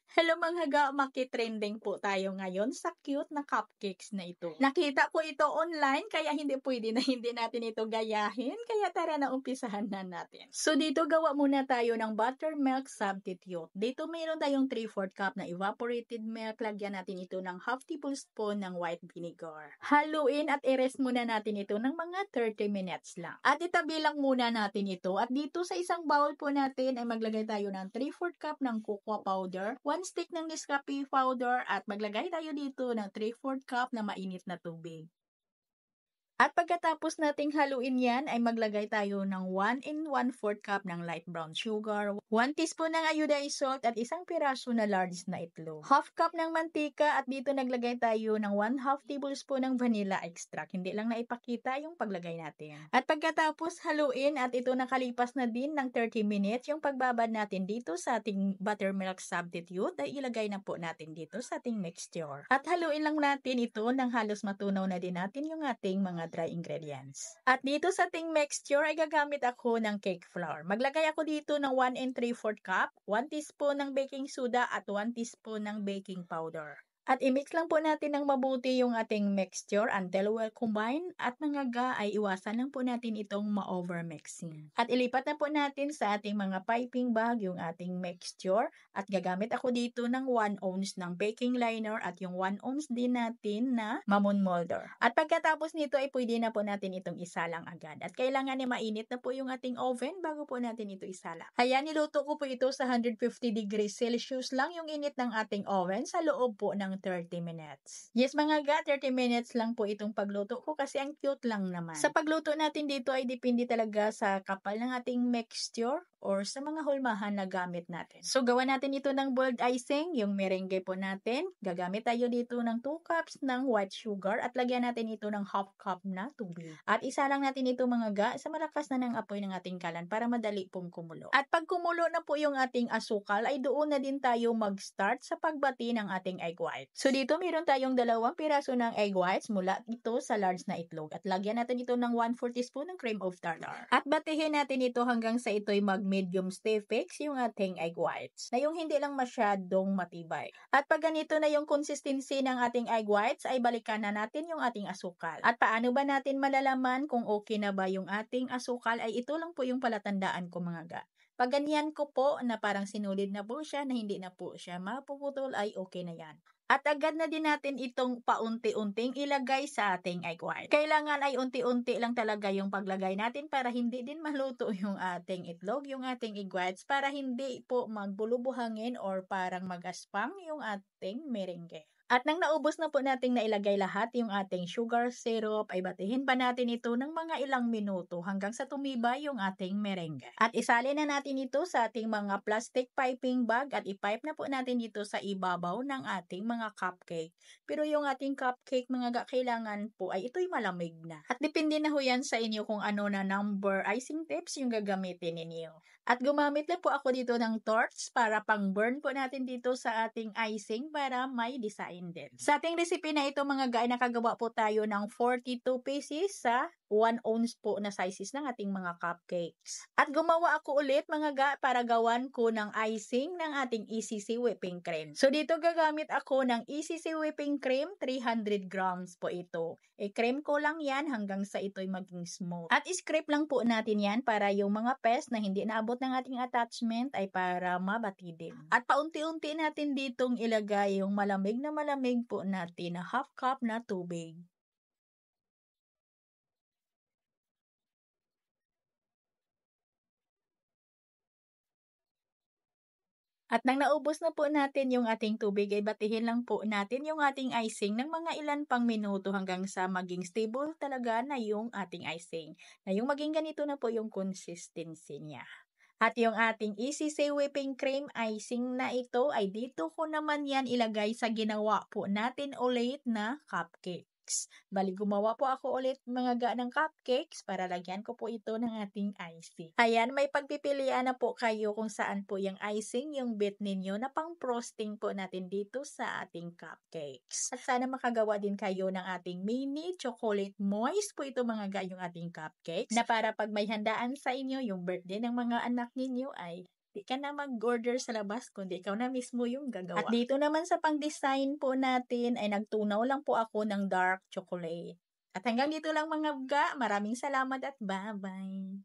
Hello mga ga, maki-trending po tayo ngayon sa cute na cupcakes na ito. Nakita ko ito online kaya hindi pwede na hindi natin ito gayahin. Kaya tara na umpisahan na natin. So dito gawa muna tayo ng buttermilk substitute. Dito mayroon tayong 3/4 cup na evaporated milk. Lagyan natin ito ng half tablespoon ng white vinegar. Haluin at i-rest muna natin ito ng mga 30 minutes lang. At itabi lang muna natin ito. At dito sa isang bowl po natin ay maglagay tayo ng 3/4 cup ng cocoa powder, 1 stick ng Nescafe powder at maglagay tayo dito ng 3/4 cup na mainit na tubig. At pagkatapos nating haluin yan, ay maglagay tayo ng 1 and 1/4 cup ng light brown sugar, 1 teaspoon ng iodized salt at isang piraso na large na itlog. Half cup ng mantika at dito naglagay tayo ng 1/2 tablespoon ng vanilla extract. Hindi lang naipakita yung paglagay natin. At pagkatapos haluin at ito nakalipas na din ng 30 minutes, yung pagbabad natin dito sa ating buttermilk substitute ay ilagay na po natin dito sa ating mixture. At haluin lang natin ito nang halos matunaw na din natin yung ating mga dry ingredients. At dito sa ating mixture ay gagamit ako ng cake flour. Maglagay ako dito ng 1 and 3/4 cup, 1 teaspoon ng baking soda at 1 teaspoon ng baking powder. At i-mix lang po natin ng mabuti yung ating mixture until well combined at mga ga ay iwasan lang po natin itong ma-overmixing. At ilipat na po natin sa ating mga piping bag yung ating mixture at gagamit ako dito ng 1 ounce ng baking liner at yung 1 ounce din natin na mamon molder. At pagkatapos nito ay pwede na po natin itong isalang agad. At kailangan ay mainit na po yung ating oven bago po natin ito isalang. Kaya niluto ko po ito sa 150 degrees Celsius lang yung init ng ating oven sa loob po ng 30 minutes. Yes mga ga, 30 minutes lang po itong pagluto ko kasi ang cute lang naman. Sa pagluto natin dito ay depende talaga sa kapal ng ating mixture or sa mga hulmahan na gamit natin. So gawa natin ito ng boiled icing, yung merengue po natin. Gagamit tayo dito ng 2 cups ng white sugar at lagyan natin ito ng half cup na tubig. At isa lang natin ito mga ga sa malakas na ng apoy ng ating kalan para madali pong kumulo. At pag kumulo na po yung ating asukal ay doon na din tayo mag-start sa pagbati ng ating egg white. So dito meron tayong 2 piraso ng egg whites mula ito sa large na itlog at lagyan natin ito ng 1/4 teaspoon ng cream of tartar. At batihin natin ito hanggang sa ito'y mag-medium stay fix yung ating egg whites na yung hindi lang masyadong matibay. At pag ganito na yung consistency ng ating egg whites ay balikan na natin yung ating asukal. At paano ba natin malalaman kung okay na ba yung ating asukal ay ito lang po yung palatandaan ko mga ga. Pag ganyan ko po na parang sinulid na po siya na hindi na po siya mapuputol ay okay na yan. At agad na din natin itong paunti-unting ilagay sa ating egg white. Kailangan ay unti-unti lang talaga yung paglagay natin para hindi din maluto yung ating itlog, yung ating egg whites, para hindi po magbulubuhangin or parang magaspang yung ating merengue. At nang naubos na po nating nailagay lahat yung ating sugar syrup, ay batihin pa natin ito ng mga ilang minuto hanggang sa tumibay yung ating merengue. At isali na natin ito sa ating mga plastic piping bag at ipipe na po natin dito sa ibabaw ng ating mga cupcake. Pero yung ating cupcake mga kailangan po ay ito'y malamig na. At depende na ho yan sa inyo kung ano na number icing tips yung gagamitin ninyo. At gumamit na po ako dito ng torch para pang burn po natin dito sa ating icing para may design din. Sa ating recipe na ito mga ga, nakagawa po tayo ng 42 pieces sa 1 ounce po na sizes ng ating mga cupcakes. At gumawa ako ulit mga ga para gawan ko ng icing ng ating ECC whipping cream. So dito gagamit ako ng ECC whipping cream, 300 grams po ito. I-cream ko lang yan hanggang sa ito'y maging smooth. At i-scrape lang po natin yan para yung mga pest na hindi naabot ng ating attachment ay para mabati din. At paunti-unti natin ditong ilagay yung malamig po natin na half cup na tubig. At nang naubos na po natin yung ating tubig, ay batihin lang po natin yung ating icing ng mga ilan pang minuto hanggang sa maging stable talaga na yung ating icing. Na yung maging ganito na po yung consistency niya. At yung ating ECC whipping cream icing na ito ay dito ko naman yan ilagay sa ginawa po natin ulit na cupcakes. Bali gumawa po ako ulit mga ga ng cupcakes para lagyan ko po ito ng ating icing. Ayan, may pagpipilian na po kayo kung saan po yung icing yung bit ninyo na pang frosting po natin dito sa ating cupcakes. At sana makagawa din kayo ng ating mini chocolate moist po ito mga ga yung ating cupcakes na para pag may handaan sa inyo yung birthday ng mga anak ninyo ay Di ka na mag-order sa labas kundi ikaw na mismo yung gagawa. At dito naman sa pang-design po natin ay nagtunaw lang po ako ng dark chocolate. At hanggang dito lang mga bga. Maraming salamat at bye-bye.